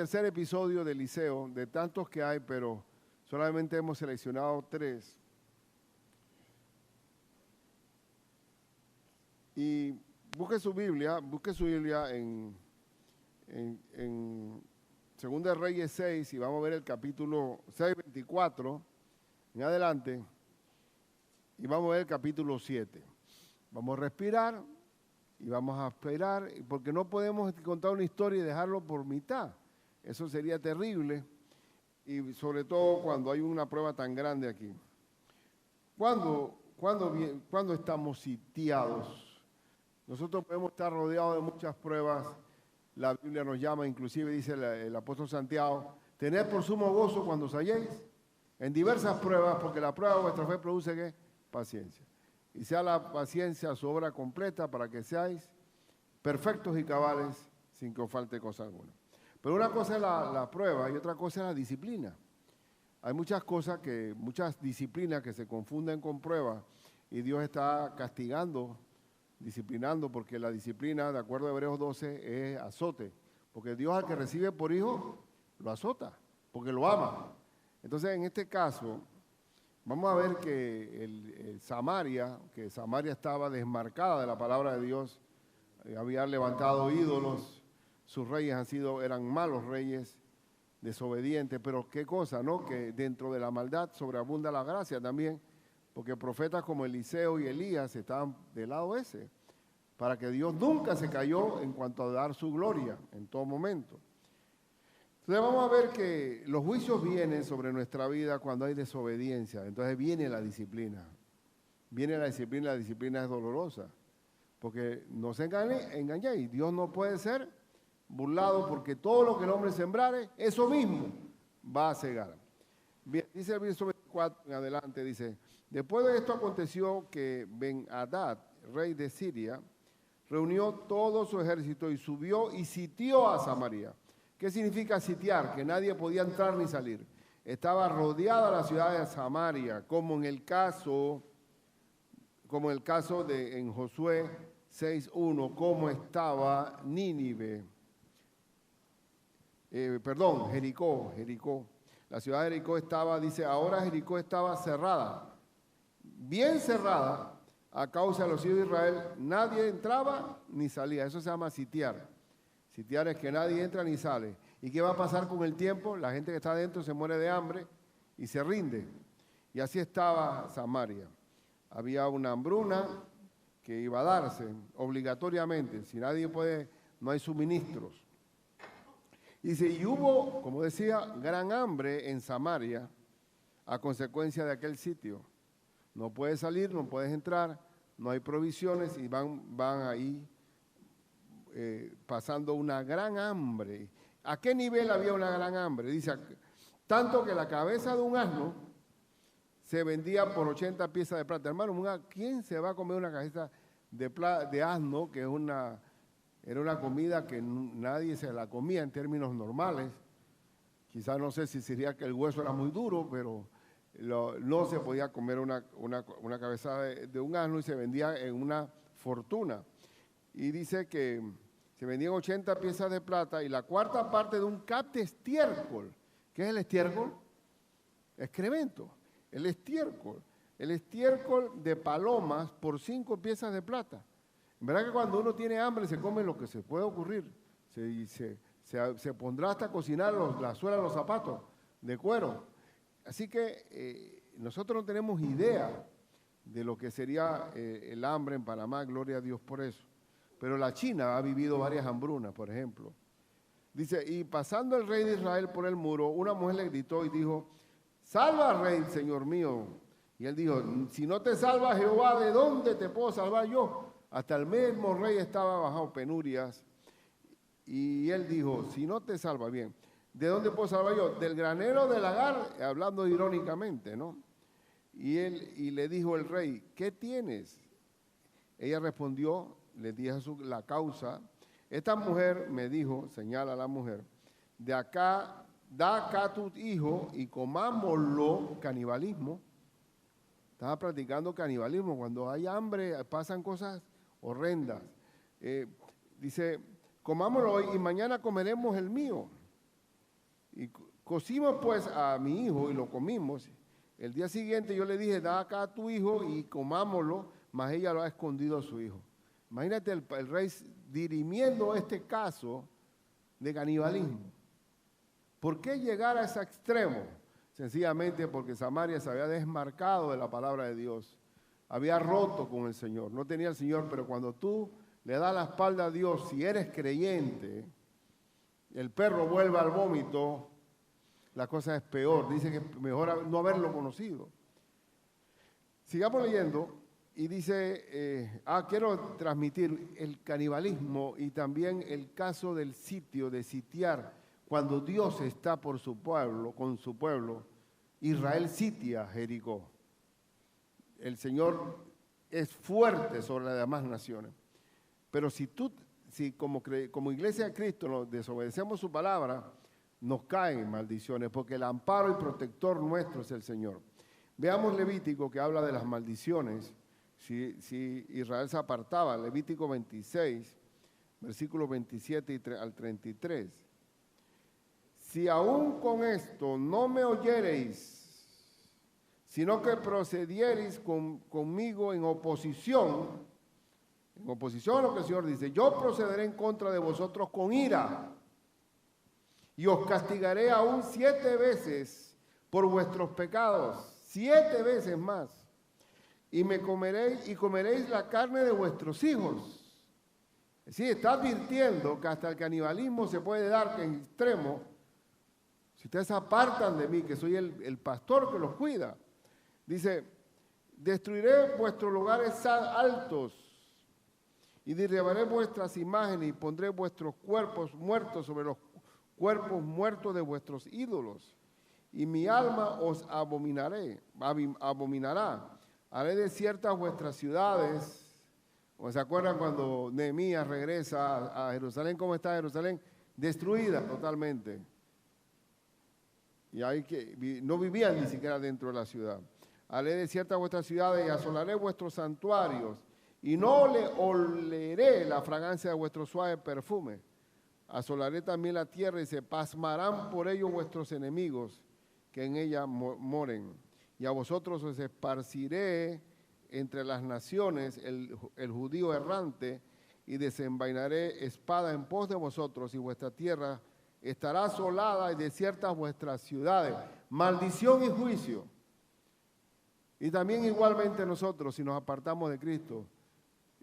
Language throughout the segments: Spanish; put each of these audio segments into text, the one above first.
tercer episodio de Eliseo, de tantos que hay, pero solamente hemos seleccionado 3. Y busque su Biblia en 2 de Reyes 6 y vamos a ver el capítulo 6, 24 en adelante y vamos a ver el capítulo 7. Vamos a respirar y vamos a esperar porque no podemos contar una historia y dejarlo por mitad. Eso sería terrible y sobre todo cuando hay una prueba tan grande aquí. ¿Cuándo estamos sitiados? Nosotros podemos estar rodeados de muchas pruebas. La Biblia nos llama, inclusive dice el apóstol Santiago, tened por sumo gozo cuando os halléis en diversas pruebas, porque la prueba de vuestra fe produce ¿qué? Paciencia. Y sea la paciencia su obra completa para que seáis perfectos y cabales sin que os falte cosa alguna. Pero una cosa es la prueba y otra cosa es la disciplina. Hay muchas disciplinas que se confunden con pruebas y Dios está castigando, disciplinando, porque la disciplina, de acuerdo a Hebreos 12, es azote. Porque Dios al que recibe por hijo, lo azota, porque lo ama. Entonces, en este caso, vamos a ver que Samaria estaba desmarcada de la palabra de Dios, había levantado ídolos, sus reyes eran malos reyes, desobedientes, pero qué cosa, ¿no? Que dentro de la maldad sobreabunda la gracia también, porque profetas como Eliseo y Elías estaban del lado ese, para que Dios nunca se cayó en cuanto a dar su gloria en todo momento. Entonces vamos a ver que los juicios vienen sobre nuestra vida cuando hay desobediencia, entonces viene la disciplina. La disciplina es dolorosa, porque no se engañéis, Dios no puede ser burlado porque todo lo que el hombre sembrare, eso mismo va a cegar. Bien, dice el verso 24 en adelante, dice, después de esto aconteció que Ben-Hadad, rey de Siria, reunió todo su ejército y subió y sitió a Samaria. ¿Qué significa sitiar? Que nadie podía entrar ni salir. Estaba rodeada la ciudad de Samaria, como en el caso de en Josué 6:1, como estaba Nínive. Jericó. La ciudad de Jericó ahora Jericó estaba cerrada, bien cerrada, a causa de los hijos de Israel. Nadie entraba ni salía. Eso se llama sitiar. Sitiar es que nadie entra ni sale. ¿Y qué va a pasar con el tiempo? La gente que está adentro se muere de hambre y se rinde. Y así estaba Samaria. Había una hambruna que iba a darse obligatoriamente. Si nadie puede, no hay suministros. Dice, y hubo, como decía, gran hambre en Samaria a consecuencia de aquel sitio. No puedes salir, no puedes entrar, no hay provisiones y van ahí pasando una gran hambre. ¿A qué nivel había una gran hambre? Dice, tanto que la cabeza de un asno se vendía por 80 piezas de plata. Hermano, ¿quién se va a comer una cabeza de asno, que era una comida que nadie se la comía en términos normales? Quizás no sé si sería que el hueso era muy duro, pero no se podía comer una cabeza de un asno y se vendía en una fortuna. Y dice que se vendían 80 piezas de plata y la cuarta parte de un cap de estiércol. ¿Qué es el estiércol? Excremento. El estiércol de palomas por 5 piezas de plata. En verdad que cuando uno tiene hambre se come lo que se puede ocurrir. Se pondrá hasta cocinar la suela de los zapatos de cuero. Así que nosotros no tenemos idea de lo que sería el hambre en Panamá, gloria a Dios por eso. Pero la China ha vivido varias hambrunas, por ejemplo. Dice, y pasando el rey de Israel por el muro, una mujer le gritó y dijo, salva, rey, señor mío. Y él dijo, si no te salva Jehová, ¿de dónde te puedo salvar yo? Hasta el mismo rey estaba bajo penurias. Y él dijo, si no te salva, bien, ¿de dónde puedo salvar yo? Del granero del lagar, hablando irónicamente, ¿no? Y le dijo el rey, ¿qué tienes? Ella respondió, le dijo la causa. Esta mujer me dijo, señala a la mujer, da acá tu hijo y comámoslo. Canibalismo. Estaba practicando canibalismo. Cuando hay hambre pasan cosas horrendas. Dice, comámoslo hoy y mañana comeremos el mío. Y cocimos pues a mi hijo y lo comimos. El día siguiente yo le dije, da acá a tu hijo y comámoslo, mas ella lo ha escondido a su hijo. Imagínate el rey dirimiendo este caso de canibalismo. ¿Por qué llegar a ese extremo? Sencillamente porque Samaria se había desmarcado de la palabra de Dios. Había roto con el Señor. No tenía el Señor, pero cuando tú le das la espalda a Dios, si eres creyente, el perro vuelve al vómito, la cosa es peor. Dice que es mejor no haberlo conocido. Sigamos leyendo. Y dice, quiero transmitir el canibalismo y también el caso del sitio, de sitiar. Cuando Dios está por su pueblo, con su pueblo, Israel sitia Jericó. El Señor es fuerte sobre las demás naciones. Pero si como iglesia de Cristo nos desobedecemos su palabra, nos caen maldiciones, porque el amparo y protector nuestro es el Señor. Veamos Levítico, que habla de las maldiciones. Si Israel se apartaba, Levítico 26, versículos 27 al 33. Si aún con esto no me oyereis, sino que procediereis conmigo en oposición a lo que el Señor dice, yo procederé en contra de vosotros con ira, y os castigaré aún 7 veces por vuestros pecados, 7 veces más. Y comeréis la carne de vuestros hijos. Sí, está advirtiendo que hasta el canibalismo se puede dar en extremo. Si ustedes se apartan de mí, que soy el pastor que los cuida. Dice, destruiré vuestros lugares altos y derribaré vuestras imágenes y pondré vuestros cuerpos muertos sobre los cuerpos muertos de vuestros ídolos. Y mi alma os abominará. Haré desiertas vuestras ciudades. ¿O se acuerdan cuando Nehemías regresa a Jerusalén? ¿Cómo está Jerusalén? Destruida totalmente. Y no vivían ni siquiera dentro de la ciudad. Haré desiertas vuestras ciudades y asolaré vuestros santuarios. Y no le oleré la fragancia de vuestro suave perfume. Asolaré también la tierra y se pasmarán por ello vuestros enemigos que en ella moren. Y a vosotros os esparciré entre las naciones el judío errante y desenvainaré espada en pos de vosotros y vuestra tierra estará asolada y desiertas vuestras ciudades. Maldición y juicio. Y también igualmente nosotros, si nos apartamos de Cristo,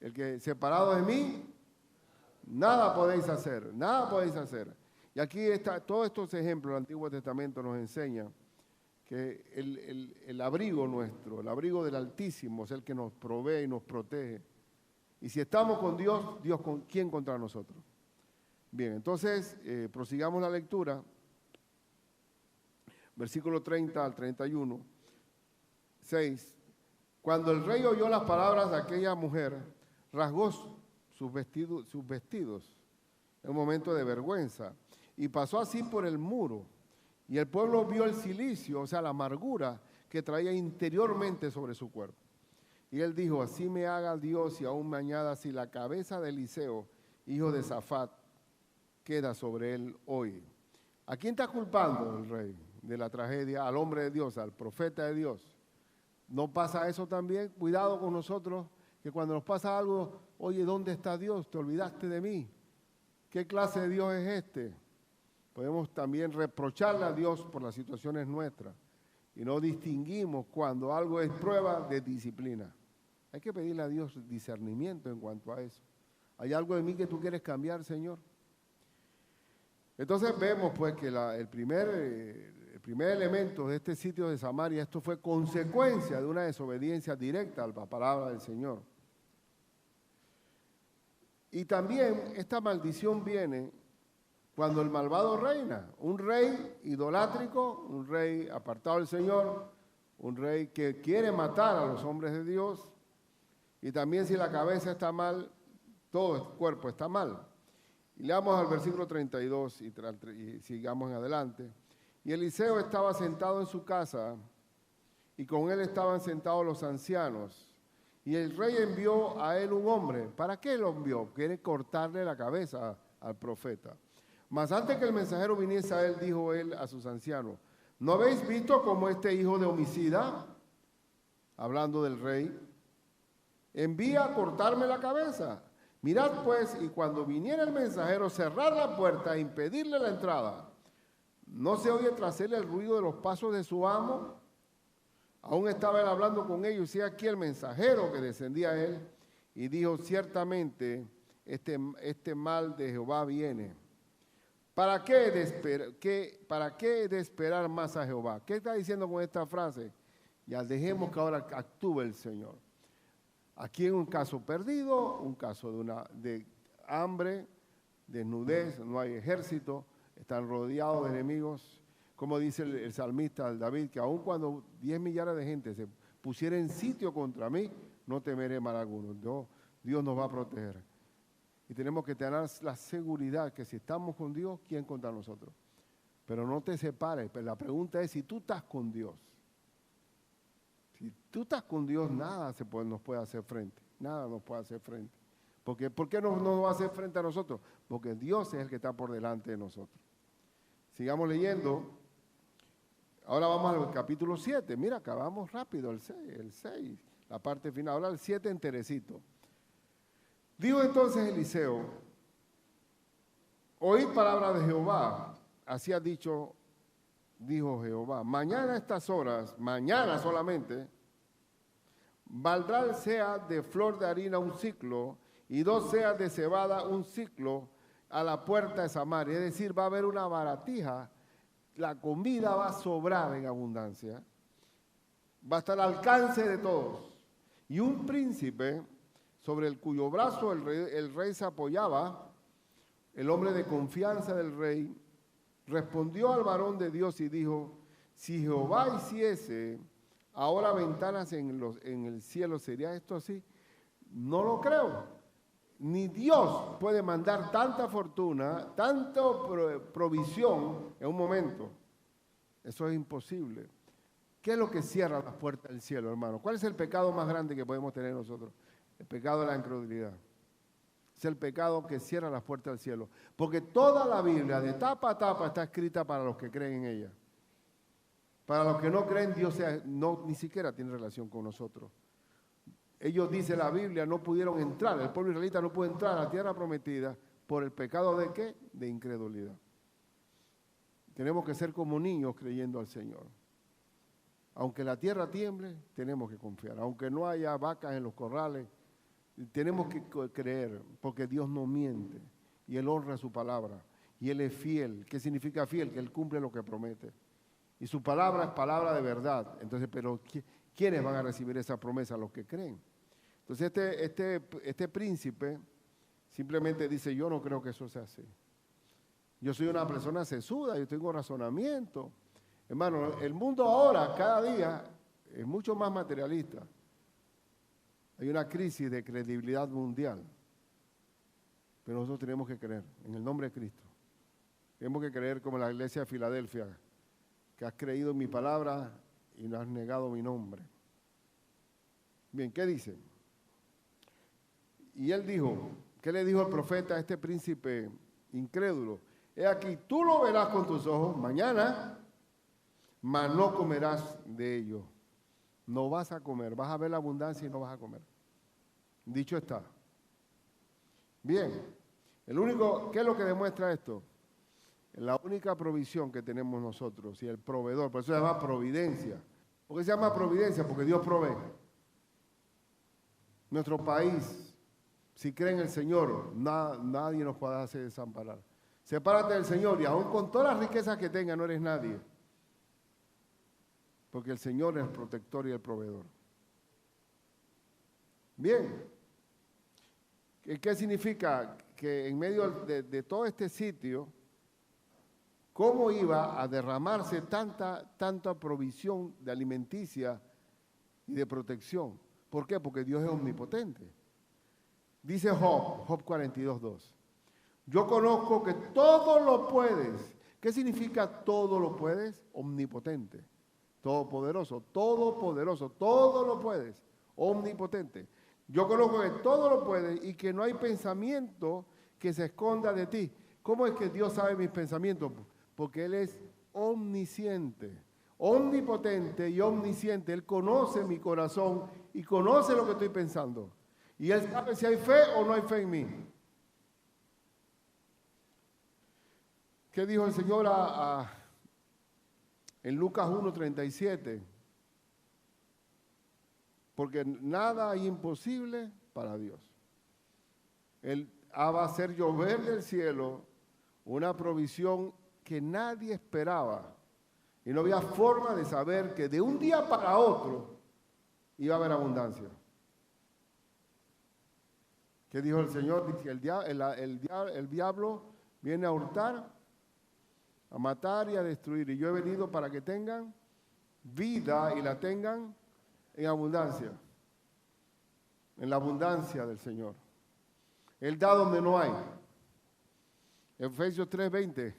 el que separado de mí, nada podéis hacer, nada podéis hacer. Y aquí todos estos ejemplos del Antiguo Testamento nos enseñan que el abrigo nuestro, el abrigo del Altísimo es el que nos provee y nos protege. Y si estamos con Dios, ¿quién contra nosotros? Bien, entonces prosigamos la lectura. Versículo 30 al 31. 6. Cuando el rey oyó las palabras de aquella mujer, rasgó sus vestidos en un momento de vergüenza y pasó así por el muro. Y el pueblo vio el cilicio, o sea, la amargura que traía interiormente sobre su cuerpo. Y él dijo, así me haga Dios y aún me añada si la cabeza de Eliseo, hijo de Safat, queda sobre él hoy. ¿A quién está culpando el rey de la tragedia? Al hombre de Dios, al profeta de Dios. ¿No pasa eso también? Cuidado con nosotros, que cuando nos pasa algo, oye, ¿dónde está Dios? ¿Te olvidaste de mí? ¿Qué clase de Dios es este? Podemos también reprocharle a Dios por las situaciones nuestras y no distinguimos cuando algo es prueba de disciplina. Hay que pedirle a Dios discernimiento en cuanto a eso. ¿Hay algo de mí que tú quieres cambiar, Señor? Entonces vemos pues que el primer elemento de este sitio de Samaria, esto fue consecuencia de una desobediencia directa a la palabra del Señor. Y también esta maldición viene cuando el malvado reina, un rey idolátrico, un rey apartado del Señor, un rey que quiere matar a los hombres de Dios, y también si la cabeza está mal, todo el cuerpo está mal. Y leamos al versículo 32 y sigamos en adelante. Y Eliseo estaba sentado en su casa, y con él estaban sentados los ancianos. Y el rey envió a él un hombre. ¿Para qué lo envió? Quiere cortarle la cabeza al profeta. Mas antes que el mensajero viniese a él, dijo él a sus ancianos, ¿no habéis visto cómo este hijo de homicida, hablando del rey, envía a cortarme la cabeza? Mirad pues, y cuando viniera el mensajero, cerrar la puerta e impedirle la entrada. ¿No se oye tras él el ruido de los pasos de su amo? Aún estaba él hablando con ellos, y aquí el mensajero que descendía a él, y dijo, ciertamente, este mal de Jehová viene. ¿Para qué he de esperar más a Jehová? ¿Qué está diciendo con esta frase? Ya dejemos que ahora actúe el Señor. Aquí en un caso perdido, un caso de hambre, desnudez, no hay ejército, están rodeados de enemigos. Como dice el salmista David, que aun cuando 10 millares de gente se pusiera en sitio contra mí, no temeré mal alguno. Dios nos va a proteger. Y tenemos que tener la seguridad que si estamos con Dios, ¿quién contra nosotros? Pero no te separes. Pero la pregunta es si tú estás con Dios. Si tú estás con Dios, nada nos puede hacer frente. Nada nos puede hacer frente. ¿Por qué no nos va a hacer frente a nosotros? Porque Dios es el que está por delante de nosotros. Sigamos leyendo. Ahora vamos al capítulo 7. Mira, acabamos rápido el 6, la parte final. Ahora el 7 enterecito. Dijo entonces Eliseo, oíd palabra de Jehová. Así ha dicho, dijo Jehová, mañana a estas horas, mañana solamente, valdrá el sea de flor de harina un ciclo y 2 seas de cebada un ciclo a la puerta de Samaria. Es decir, va a haber una baratija, la comida va a sobrar en abundancia, va a estar al alcance de todos. Y un príncipe sobre el cuyo brazo el rey se apoyaba, el hombre de confianza del rey, respondió al varón de Dios y dijo, si Jehová hiciese ahora ventanas en el cielo, ¿sería esto así? No lo creo. Ni Dios puede mandar tanta fortuna, tanta provisión en un momento. Eso es imposible. ¿Qué es lo que cierra las puertas del cielo, hermano? ¿Cuál es el pecado más grande que podemos tener nosotros? El pecado de la incredulidad. Es el pecado que cierra las puertas del cielo. Porque toda la Biblia, de tapa a tapa, está escrita para los que creen en ella. Para los que no creen, Dios ni siquiera tiene relación con nosotros. Ellos, dice la Biblia, no pudieron entrar, el pueblo israelita no pudo entrar a la tierra prometida por el pecado de ¿qué? De incredulidad. Tenemos que ser como niños creyendo al Señor. Aunque la tierra tiemble, tenemos que confiar. Aunque no haya vacas en los corrales, tenemos que creer, porque Dios no miente y Él honra su palabra y Él es fiel. ¿Qué significa fiel? Que Él cumple lo que promete. Y su palabra es palabra de verdad. Entonces, pero ¿quiénes van a recibir esa promesa? Los que creen. Entonces, este príncipe simplemente dice, yo no creo que eso sea así. Yo soy una persona sesuda, yo tengo razonamiento. Hermano, el mundo ahora, cada día, es mucho más materialista. Hay una crisis de credibilidad mundial. Pero nosotros tenemos que creer en el nombre de Cristo. Tenemos que creer como la iglesia de Filadelfia, que has creído en mi palabra y no has negado mi nombre. Bien, ¿qué dice? Y él dijo, ¿qué le dijo el profeta a este príncipe incrédulo? He aquí, tú lo verás con tus ojos mañana, mas no comerás de ello. No vas a comer, vas a ver la abundancia y no vas a comer. Dicho está. Bien, ¿qué es lo que demuestra esto? La única provisión que tenemos nosotros y el proveedor, por eso se llama providencia. ¿Por qué se llama providencia? Porque Dios provee. Nuestro país, si cree en el Señor, nadie nos puede hacer desamparar. Sepárate del Señor y aún con todas las riquezas que tenga no eres nadie. Porque el Señor es el protector y el proveedor. Bien. ¿Qué significa? Que en medio de todo este sitio, ¿cómo iba a derramarse tanta provisión de alimenticia y de protección? ¿Por qué? Porque Dios es omnipotente. Dice Job 42:2. Yo conozco que todo lo puedes. ¿Qué significa todo lo puedes? Omnipotente. Todopoderoso, todo lo puedes. Omnipotente. Yo conozco que todo lo puedes y que no hay pensamiento que se esconda de ti. ¿Cómo es que Dios sabe mis pensamientos? Porque Él es omnisciente, omnipotente y omnisciente. Él conoce mi corazón y conoce lo que estoy pensando. Y Él sabe si hay fe o no hay fe en mí. ¿Qué dijo el Señor en Lucas 1:37? Porque nada hay imposible para Dios. Él va a hacer llover del cielo una provisión que nadie esperaba. Y no había forma de saber que de un día para otro iba a haber abundancia. ¿Qué dijo el Señor? Dice, el diablo viene a hurtar, a matar y a destruir. Y yo he venido para que tengan vida y la tengan en abundancia. En la abundancia del Señor. Él da donde no hay. Efesios 3:20,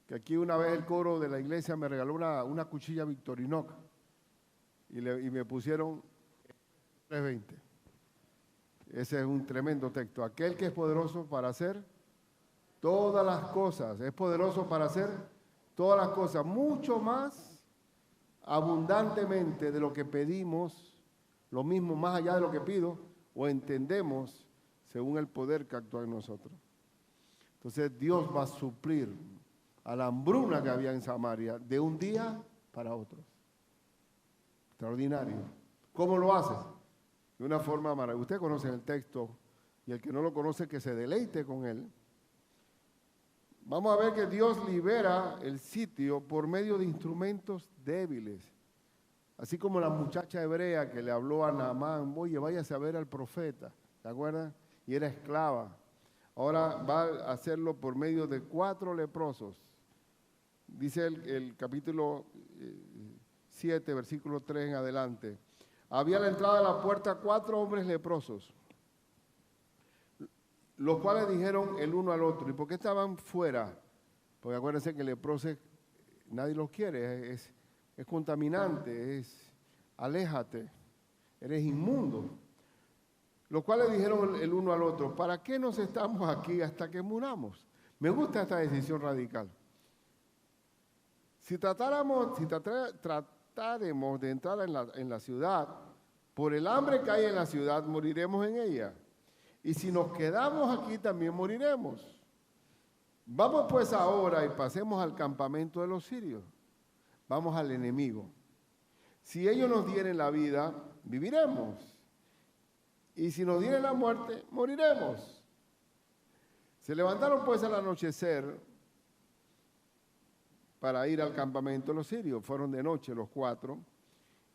que aquí una vez el coro de la iglesia me regaló una cuchilla Victorinox y me pusieron 3:20. Ese es un tremendo texto. Aquel que es poderoso para hacer todas las cosas, es poderoso para hacer todas las cosas, mucho más abundantemente de lo que pedimos, lo mismo más allá de lo que pido o entendemos, según el poder que actúa en nosotros. Entonces Dios va a suplir a la hambruna que había en Samaria de un día para otro. Extraordinario. ¿Cómo lo hace? De una forma maravillosa. Usted conoce el texto y el que no lo conoce que se deleite con él. Vamos a ver que Dios libera el sitio por medio de instrumentos débiles. Así como la muchacha hebrea que le habló a Naamán, oye, váyase a ver al profeta, ¿se acuerdan? Y era esclava. Ahora va a hacerlo por medio de 4 leprosos. Dice el capítulo 7, versículo 3 en adelante. Había a la entrada de la puerta 4 hombres leprosos, los cuales dijeron el uno al otro. ¿Y por qué estaban fuera? Porque acuérdense que el leproso nadie los quiere, es contaminante, aléjate, eres inmundo. Los cuales dijeron el uno al otro, ¿para qué nos estamos aquí hasta que muramos? Me gusta esta decisión radical. Si tratáramos de entrar en la ciudad, por el hambre que hay en la ciudad, moriremos en ella. Y si nos quedamos aquí, también moriremos. Vamos pues ahora y pasemos al campamento de los sirios. Vamos al enemigo. Si ellos nos dieren la vida, viviremos. Y si nos dieren la muerte, moriremos. Se levantaron pues al anochecer para ir al campamento de los sirios. Fueron de noche los 4.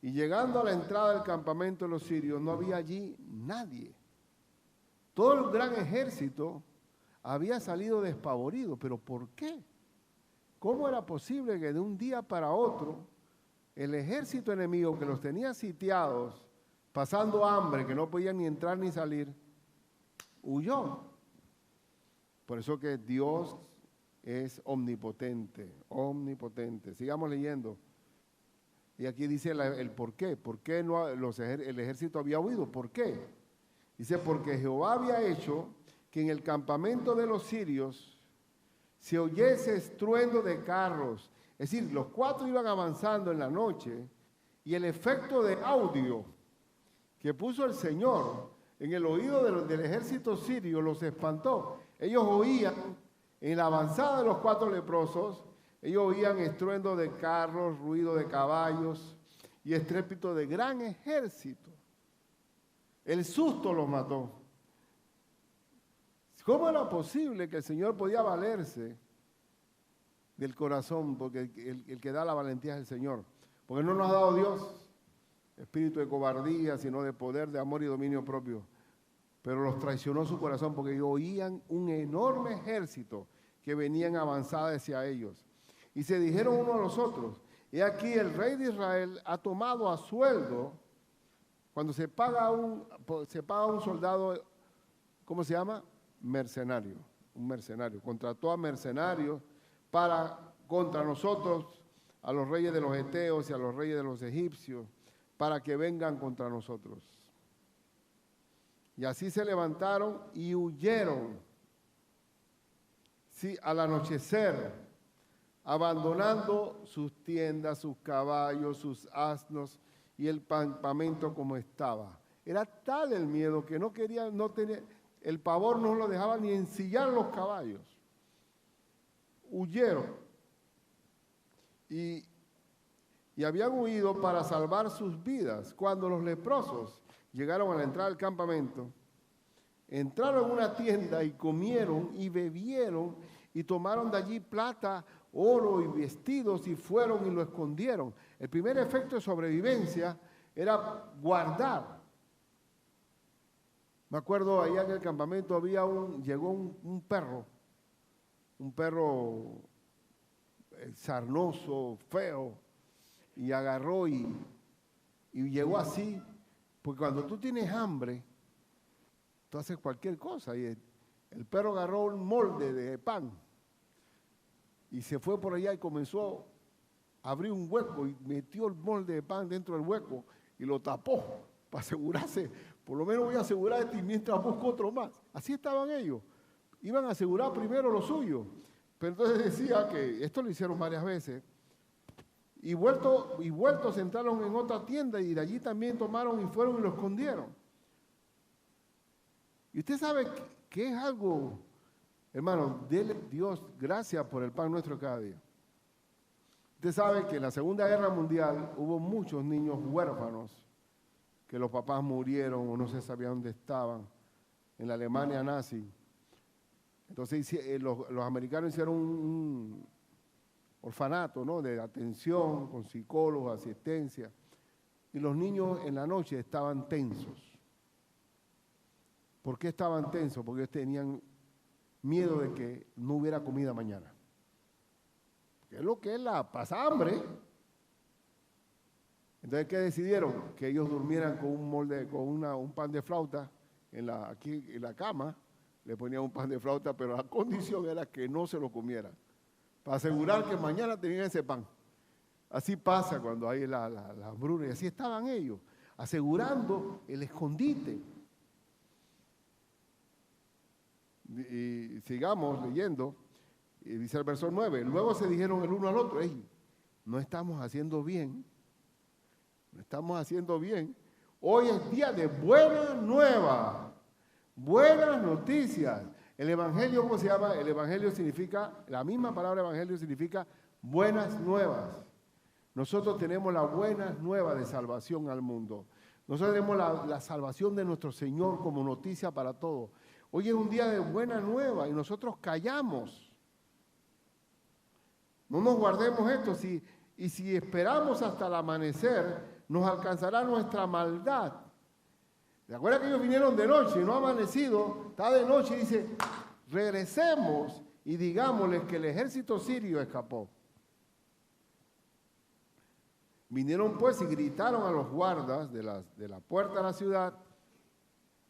Y llegando a la entrada del campamento de los sirios, no había allí nadie. Todo el gran ejército había salido despavorido. ¿Pero por qué? ¿Cómo era posible que de un día para otro el ejército enemigo que los tenía sitiados, pasando hambre, que no podían ni entrar ni salir, huyó? Por eso que Dios es omnipotente, omnipotente. Sigamos leyendo. Y aquí dice el por qué. ¿Por qué no el ejército había huido? ¿Por qué? Dice, porque Jehová había hecho que en el campamento de los sirios se oyese estruendo de carros. Es decir, los 4 iban avanzando en la noche y el efecto de audio que puso el Señor en el oído del ejército sirio los espantó. Ellos oían, en la avanzada de los 4 leprosos, ellos oían estruendo de carros, ruido de caballos y estrépito de gran ejército. El susto los mató. ¿Cómo era posible que el Señor podía valerse del corazón? Porque el que da la valentía es el Señor. Porque no nos ha dado Dios espíritu de cobardía, sino de poder, de amor y dominio propio. Pero los traicionó su corazón porque ellos oían un enorme ejército que venían avanzada hacia ellos. Y se dijeron unos a los otros, he aquí el rey de Israel ha tomado a sueldo, cuando se paga un soldado, ¿cómo se llama? Mercenario, un mercenario. Contrató a mercenarios contra nosotros, a los reyes de los heteos y a los reyes de los egipcios, para que vengan contra nosotros. Y así se levantaron y huyeron, Sí, al anochecer, abandonando sus tiendas, sus caballos, sus asnos y el campamento como estaba. Era tal el miedo que no quería, no tenía, el pavor no lo dejaba ni ensillar los caballos. Huyeron y habían huido para salvar sus vidas. Cuando los leprosos llegaron a la entrada del campamento, entraron a una tienda y comieron y bebieron y tomaron de allí plata, oro y vestidos y fueron y lo escondieron. El primer efecto de sobrevivencia era guardar. Me acuerdo allá en el campamento llegó un perro sarnoso, feo, y agarró y llegó así, porque cuando tú tienes hambre, tú haces cualquier cosa, y el perro agarró un molde de pan y se fue por allá y comenzó a abrir un hueco y metió el molde de pan dentro del hueco y lo tapó para asegurarse, por lo menos voy a asegurar este mientras busco otro más. Así estaban ellos, iban a asegurar primero lo suyo, pero entonces decía que esto lo hicieron varias veces, y vueltos entraron en otra tienda y de allí también tomaron y fueron y lo escondieron. Y usted sabe que es algo, hermano, dele Dios gracias por el pan nuestro cada día. Usted sabe que en la Segunda Guerra Mundial hubo muchos niños huérfanos que los papás murieron o no se sabía dónde estaban en la Alemania nazi. Entonces los americanos hicieron un orfanato, ¿no?, de atención con psicólogos, asistencia. Y los niños en la noche estaban tensos. ¿Por qué estaban tensos? Porque ellos tenían miedo de que no hubiera comida mañana. ¿Qué es lo que es pasa hambre? Entonces, ¿qué decidieron? Que ellos durmieran con un molde, con un pan de flauta aquí en la cama. Le ponían un pan de flauta, pero la condición era que no se lo comieran, para asegurar que mañana tenían ese pan. Así pasa cuando hay la hambruna, y así estaban ellos, asegurando el escondite. Y sigamos leyendo, y dice el verso 9, luego se dijeron el uno al otro, no estamos haciendo bien, hoy es día de buena nueva, buenas noticias. El evangelio, ¿cómo se llama? El evangelio significa, la misma palabra evangelio significa buenas nuevas. Nosotros tenemos la buena nueva de salvación al mundo. Nosotros tenemos la salvación de nuestro Señor como noticia para todos. Hoy es un día de buena nueva y nosotros callamos. No nos guardemos esto. Y si esperamos hasta el amanecer, nos alcanzará nuestra maldad. ¿Se acuerdan que ellos vinieron de noche y no ha amanecido? Está de noche y dice, regresemos y digámosles que el ejército sirio escapó. Vinieron pues y gritaron a los guardas de la puerta de la ciudad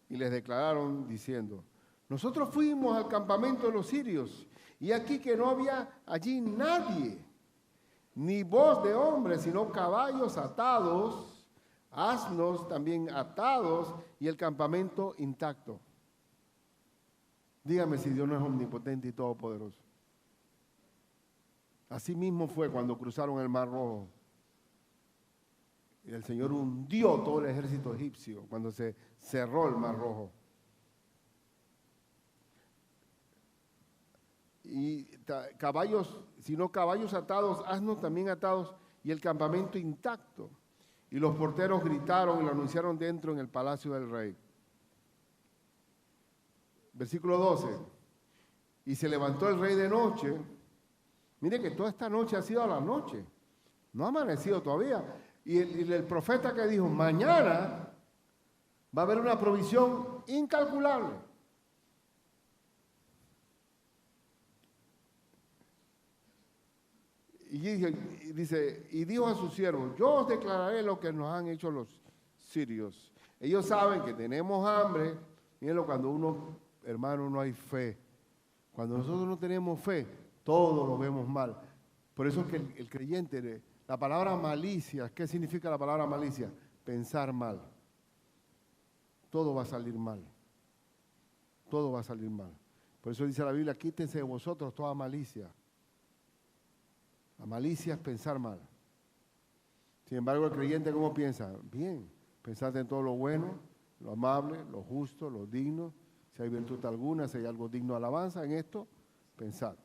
y les declararon diciendo, nosotros fuimos al campamento de los sirios y aquí que no había allí nadie, ni voz de hombre, sino caballos atados, asnos también atados y el campamento intacto. Dígame si Dios no es omnipotente y todopoderoso. Así mismo fue cuando cruzaron el Mar Rojo. Y el Señor hundió todo el ejército egipcio cuando se cerró el Mar Rojo. Y caballos, sino caballos atados, asnos también atados y el campamento intacto. Y los porteros gritaron y lo anunciaron dentro en el palacio del rey. Versículo 12. Y se levantó el rey de noche. Mire que toda esta noche ha sido a la noche. No ha amanecido todavía. Y el profeta que dijo, mañana va a haber una provisión incalculable. Y dice, y dijo a sus siervos, yo os declararé lo que nos han hecho los sirios. Ellos saben que tenemos hambre. Mírenlo, cuando uno, hermano, no hay fe. Cuando nosotros no tenemos fe, todo lo vemos mal. Por eso es que el creyente, la palabra malicia, ¿qué significa la palabra malicia? Pensar mal. Todo va a salir mal. Todo va a salir mal. Por eso dice la Biblia, quítense de vosotros toda malicia. La malicia es pensar mal. Sin embargo, el creyente, ¿cómo piensa? Bien, pensate en todo lo bueno, lo amable, lo justo, lo digno. Si hay virtud alguna, si hay algo digno de alabanza en esto, pensad.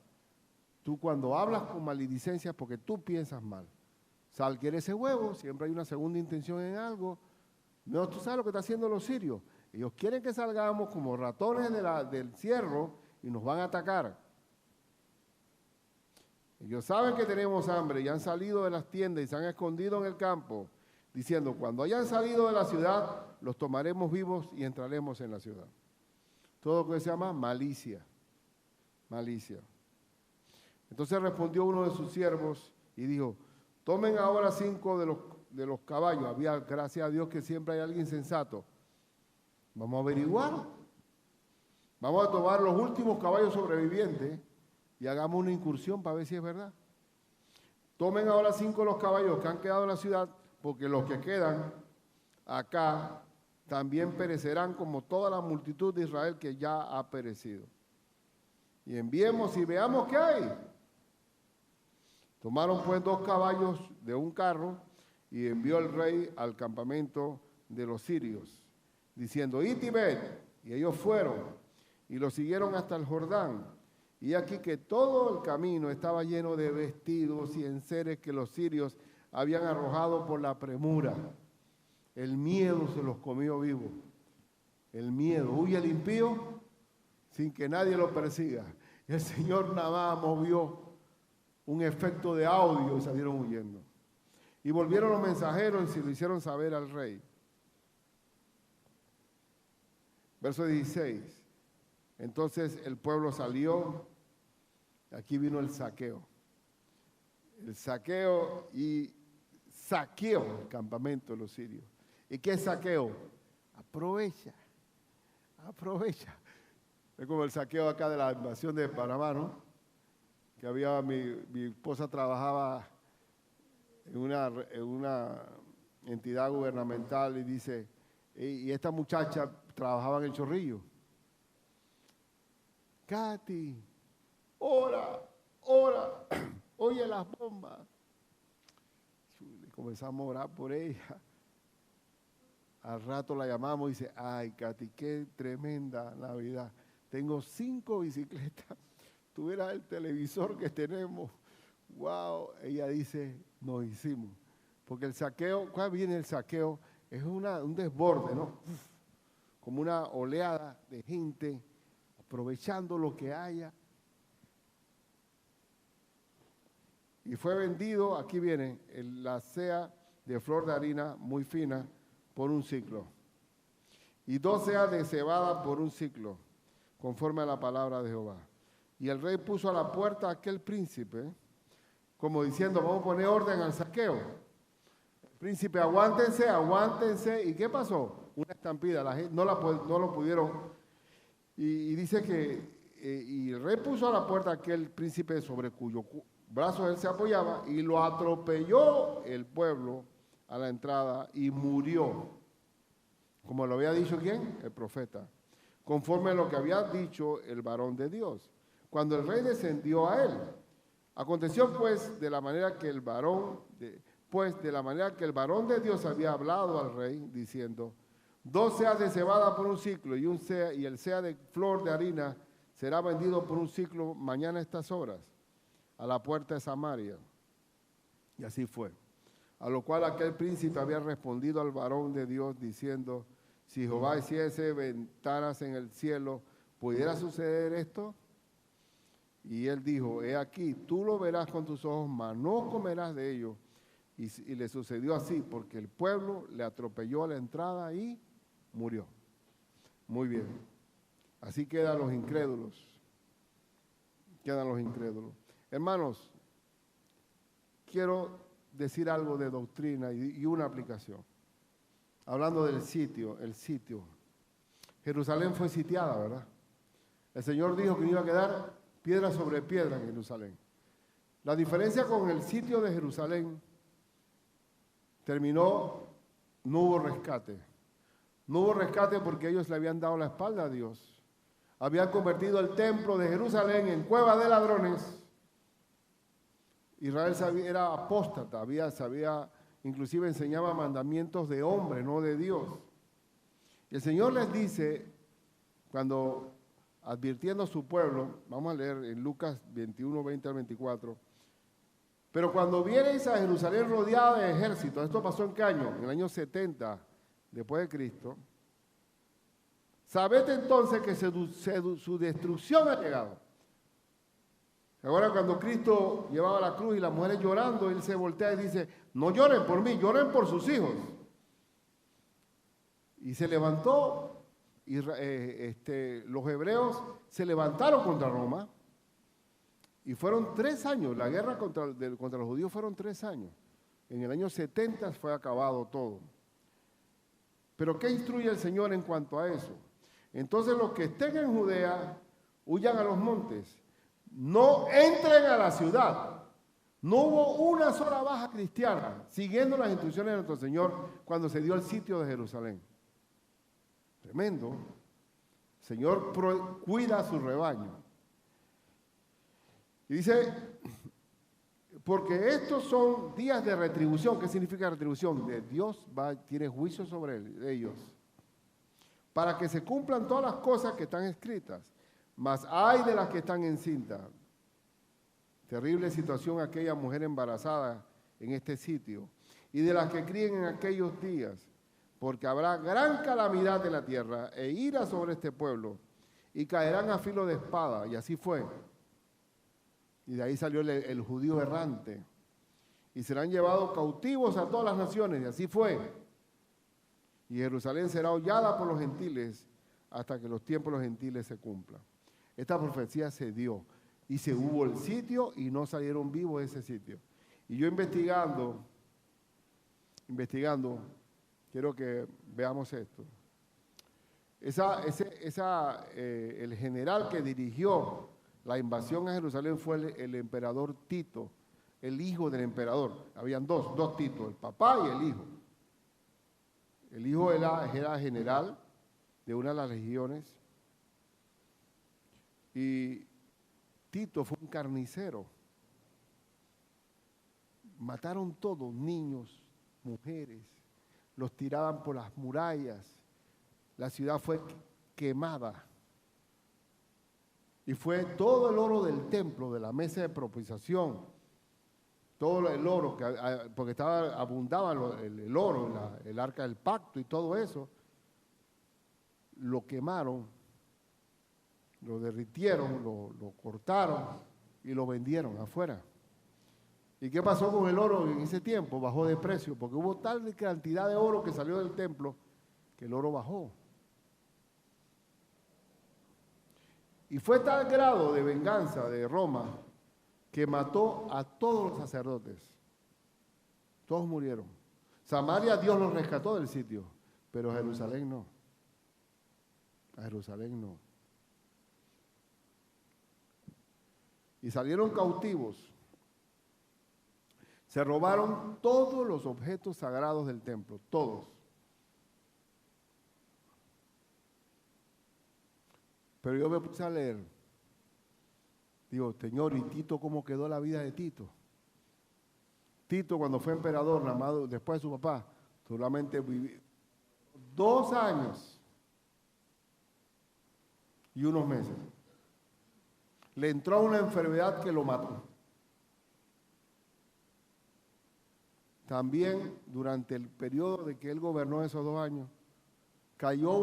Tú cuando hablas con maledicencia es porque tú piensas mal. Sal quiere ese huevo, siempre hay una segunda intención en algo. No, tú sabes lo que están haciendo los sirios. Ellos quieren que salgamos como ratones del cierro y nos van a atacar. Ellos saben que tenemos hambre y han salido de las tiendas y se han escondido en el campo, diciendo, cuando hayan salido de la ciudad, los tomaremos vivos y entraremos en la ciudad. Todo lo que se llama malicia. Malicia. Entonces respondió uno de sus siervos y dijo, tomen ahora 5 de los caballos. Había, gracias a Dios, que siempre hay alguien sensato. Vamos a averiguar. Vamos a tomar los últimos caballos sobrevivientes y hagamos una incursión para ver si es verdad. Tomen ahora 5 de los caballos que han quedado en la ciudad, porque los que quedan acá también perecerán como toda la multitud de Israel que ya ha perecido. Y enviemos y veamos qué hay. Tomaron pues 2 caballos de un carro y envió el rey al campamento de los sirios, diciendo, id y ved. Y ellos fueron y lo siguieron hasta el Jordán. Y aquí que todo el camino estaba lleno de vestidos y enseres que los sirios habían arrojado por la premura. El miedo se los comió vivo. El miedo. Huye el impío sin que nadie lo persiga. Y el Señor nada más movió un efecto de audio y salieron huyendo. Y volvieron los mensajeros y se lo hicieron saber al rey. Verso 16. Entonces el pueblo salió. Aquí vino el saqueo. El saqueo y saqueó el campamento de los sirios. ¿Y qué es saqueo? Aprovecha. Aprovecha. Es como el saqueo acá de la invasión de Panamá, ¿no? Que había, mi esposa trabajaba en una entidad gubernamental y dice, y esta muchacha trabajaba en el Chorrillo. Katy, ora, oye las bombas. Y comenzamos a orar por ella. Al rato la llamamos y dice, ay, Katy, qué tremenda Navidad. Tengo 5 bicicletas. Tú verás el televisor que tenemos. Wow. Ella dice, nos hicimos. Porque el saqueo, ¿cuál viene el saqueo? Es un desborde, ¿no? Como una oleada de gente aprovechando lo que haya. Y fue vendido, aquí viene, la sea de flor de harina muy fina por un ciclo. Y 2 seas de cebada por un ciclo, conforme a la palabra de Jehová. Y el rey puso a la puerta a aquel príncipe, como diciendo, vamos a poner orden al saqueo. Príncipe, aguántense, aguántense. ¿Y qué pasó? Una estampida, la gente no lo pudieron. Y dice que y el rey puso a la puerta a aquel príncipe sobre cuyo brazo él se apoyaba y lo atropelló el pueblo a la entrada y murió. Como lo había dicho ¿quién? El profeta. Conforme a lo que había dicho el varón de Dios. Cuando el rey descendió a él. Aconteció pues de la manera que el varón de Dios había hablado al rey, diciendo, 2 seas de cebada por un ciclo y el sea de flor de harina será vendido por un ciclo mañana a estas horas, a la puerta de Samaria. Y así fue. A lo cual aquel príncipe había respondido al varón de Dios, diciendo, si Jehová hiciese ventanas en el cielo, ¿pudiera suceder esto? Y él dijo, he aquí, tú lo verás con tus ojos, mas no comerás de ello. Y le sucedió así, porque el pueblo le atropelló a la entrada y murió. Muy bien. Así quedan los incrédulos. Quedan los incrédulos. Hermanos, quiero decir algo de doctrina y una aplicación. Hablando del sitio, el sitio. Jerusalén fue sitiada, ¿verdad? El Señor dijo que iba a quedar piedra sobre piedra en Jerusalén. La diferencia con el sitio de Jerusalén terminó, no hubo rescate. No hubo rescate porque ellos le habían dado la espalda a Dios. habían convertido el templo de Jerusalén en cueva de ladrones. Israel era apóstata, inclusive enseñaba mandamientos de hombre, no de Dios. Y el Señor les dice, cuando advirtiendo a su pueblo, vamos a leer en Lucas 21, 20 al 24, pero cuando viereis a Jerusalén rodeada de ejércitos, ¿esto pasó en qué año? En el año 70 después de Cristo. Sabed entonces que su destrucción ha llegado. Ahora cuando Cristo llevaba la cruz y las mujeres llorando, Él se voltea y dice, no lloren por mí, lloren por sus hijos. Y se levantó, los hebreos se levantaron contra Roma y fueron 3 años, la guerra contra los judíos fueron 3 años. En el año 70 fue acabado todo. Pero ¿qué instruye el Señor en cuanto a eso? Entonces los que estén en Judea, huyan a los montes, no entren a la ciudad. No hubo una sola baja cristiana, siguiendo las instrucciones de nuestro Señor cuando se dio el sitio de Jerusalén. Tremendo. El Señor cuida a su rebaño. Y dice, porque estos son días de retribución. ¿Qué significa retribución? De Dios tiene juicio sobre ellos. Para que se cumplan todas las cosas que están escritas. Mas hay de las que están encintas. Terrible situación aquella mujer embarazada en este sitio. Y de las que críen en aquellos días. Porque habrá gran calamidad en la tierra e ira sobre este pueblo. Y caerán a filo de espada. Y así fue. Y de ahí salió el judío errante. Y serán llevados cautivos a todas las naciones. Y así fue. Y Jerusalén será hollada por los gentiles hasta que los tiempos de los gentiles se cumplan. Esta profecía se dio. Y se hubo el sitio y no salieron vivos de ese sitio. Y yo investigando, quiero que veamos esto. El general que dirigió la invasión a Jerusalén fue el emperador Tito, el hijo del emperador. Habían dos Titos, el papá y el hijo. El hijo era general de una de las legiones y Tito fue un carnicero. Mataron todos, niños, mujeres, los tiraban por las murallas. La ciudad fue quemada. Y fue todo el oro del templo, de la mesa de propiciación, todo el oro, porque abundaba el oro, el arca del pacto y todo eso, lo quemaron, lo derritieron, lo cortaron y lo vendieron afuera. ¿Y qué pasó con el oro en ese tiempo? Bajó de precio, porque hubo tal cantidad de oro que salió del templo que el oro bajó. Y fue tal grado de venganza de Roma que mató a todos los sacerdotes. Todos murieron. Samaria Dios los rescató del sitio, pero Jerusalén no. A Jerusalén no. Y salieron cautivos. Se robaron todos los objetos sagrados del templo, todos. Pero yo me puse a leer. Digo, Señor, ¿y Tito cómo quedó la vida de Tito? Tito cuando fue emperador, amado, después de su papá, solamente vivió 2 años y unos meses. Le entró una enfermedad que lo mató. También durante el periodo de que él gobernó esos 2 años, cayó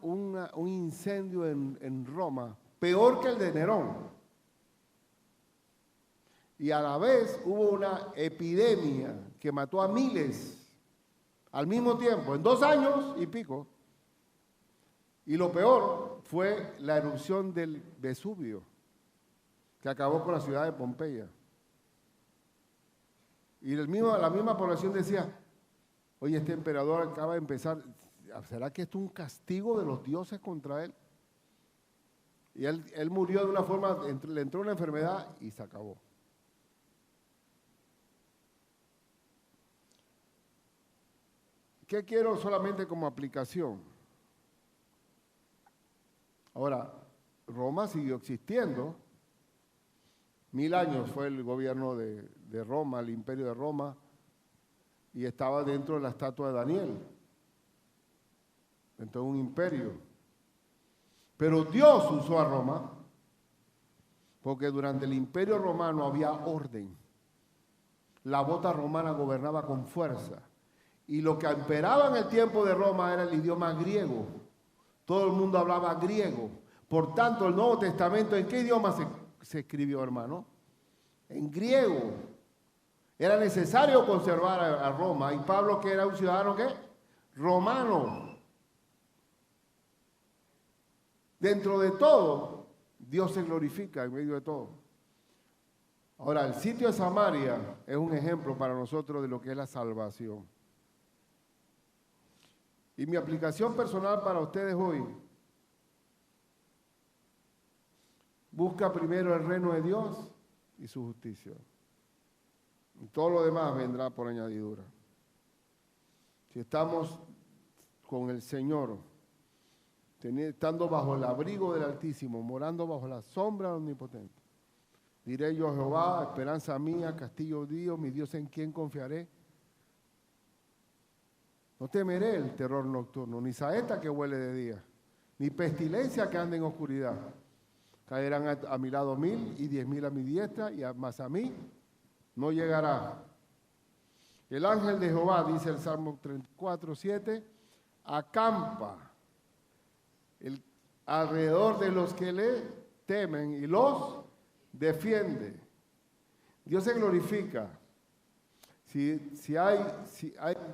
un incendio en Roma, peor que el de Nerón. Y a la vez hubo una epidemia que mató a miles al mismo tiempo, en 2 años y pico. Y lo peor fue la erupción del Vesubio, que acabó con la ciudad de Pompeya. Y la misma población decía, oye, este emperador acaba de empezar, ¿será que esto es un castigo de los dioses contra él? Y él murió de una forma, le entró una enfermedad y se acabó. ¿Qué quiero solamente como aplicación? Ahora, Roma siguió existiendo. 1000 años fue el gobierno de Roma, el imperio de Roma, y estaba dentro de la estatua de Daniel, dentro de un imperio. Pero Dios usó a Roma, porque durante el imperio romano había orden. La bota romana gobernaba con fuerza. Y lo que imperaba en el tiempo de Roma era el idioma griego. Todo el mundo hablaba griego. Por tanto, el Nuevo Testamento, ¿en qué idioma se escribió, hermano? En griego. Era necesario conservar a Roma. Y Pablo, que era un ciudadano, ¿qué? Romano. Dentro de todo, Dios se glorifica en medio de todo. Ahora, el sitio de Samaria es un ejemplo para nosotros de lo que es la salvación. Y mi aplicación personal para ustedes hoy: busca primero el reino de Dios y su justicia. Y todo lo demás vendrá por añadidura. Si estamos con el Señor, estando bajo el abrigo del Altísimo, morando bajo la sombra del Omnipotente, diré yo a Jehová, esperanza mía, castillo Dios, mi Dios en quien confiaré. No temeré el terror nocturno, ni saeta que huele de día, ni pestilencia que ande en oscuridad. Caerán a mi lado 1000 y 10.000 a mi diestra, y más a mí no llegará. El ángel de Jehová, dice el Salmo 34:7, acampa alrededor de los que le temen y los defiende. Dios se glorifica.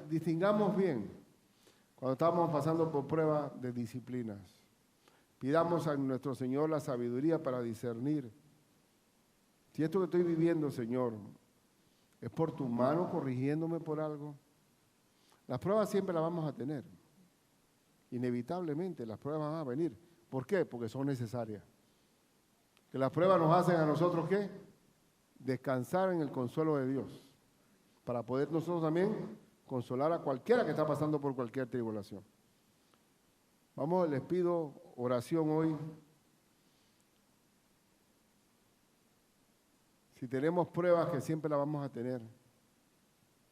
Distingamos bien cuando estamos pasando por pruebas de disciplinas. Pidamos a nuestro Señor la sabiduría para discernir. Si esto que estoy viviendo, Señor, es por tu mano corrigiéndome por algo. Las pruebas siempre las vamos a tener. Inevitablemente las pruebas van a venir. ¿Por qué? Porque son necesarias. Que las pruebas nos hacen a nosotros, ¿qué? Descansar en el consuelo de Dios, para poder nosotros también consolar a cualquiera que está pasando por cualquier tribulación. Vamos, les pido oración hoy. Si tenemos pruebas, que siempre las vamos a tener,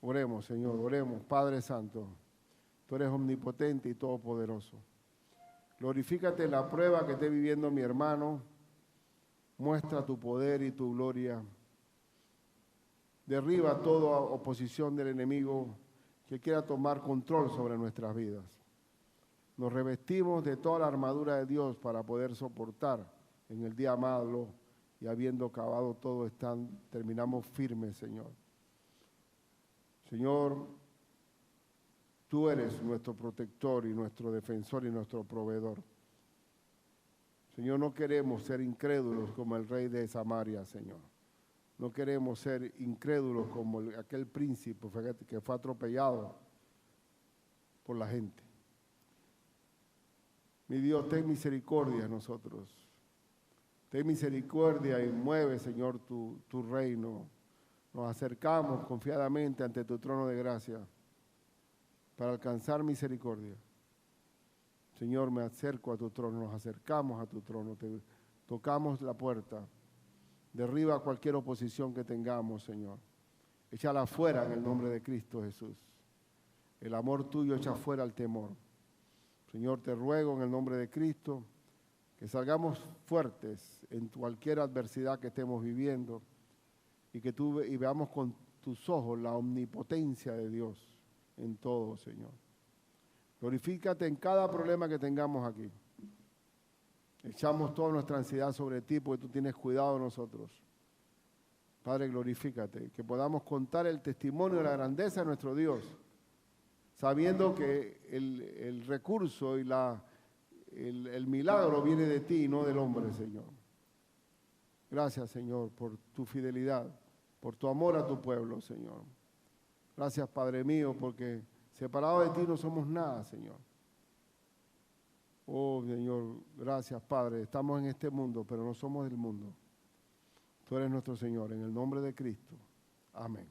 oremos, Señor, oremos. Padre Santo, tú eres omnipotente y todopoderoso. Glorifícate en la prueba que esté viviendo mi hermano. Muestra tu poder y tu gloria. Derriba toda oposición del enemigo que quiera tomar control sobre nuestras vidas. Nos revestimos de toda la armadura de Dios para poder soportar en el día malo, y habiendo acabado todo, terminamos firmes, Señor. Señor, tú eres nuestro protector y nuestro defensor y nuestro proveedor. Señor, no queremos ser incrédulos como el rey de Samaria, Señor. No queremos ser incrédulos como aquel príncipe que fue atropellado por la gente. Mi Dios, ten misericordia de nosotros. Ten misericordia y mueve, Señor, tu reino. Nos acercamos confiadamente ante tu trono de gracia para alcanzar misericordia. Señor, me acerco a tu trono, nos acercamos a tu trono, tocamos la puerta. Derriba cualquier oposición que tengamos, Señor. Échala fuera en el nombre de Cristo Jesús. El amor tuyo echa fuera el temor. Señor, te ruego en el nombre de Cristo que salgamos fuertes en cualquier adversidad que estemos viviendo, y que veamos con tus ojos la omnipotencia de Dios en todo, Señor. Glorifícate en cada problema que tengamos aquí. Echamos toda nuestra ansiedad sobre ti, porque tú tienes cuidado de nosotros. Padre, glorifícate, que podamos contar el testimonio de la grandeza de nuestro Dios, sabiendo que el recurso y el milagro viene de ti y no del hombre, Señor. Gracias, Señor, por tu fidelidad, por tu amor a tu pueblo, Señor. Gracias, Padre mío, porque separados de ti no somos nada, Señor. Oh, Señor, gracias, Padre. Estamos en este mundo, pero no somos del mundo. Tú eres nuestro Señor, en el nombre de Cristo. Amén.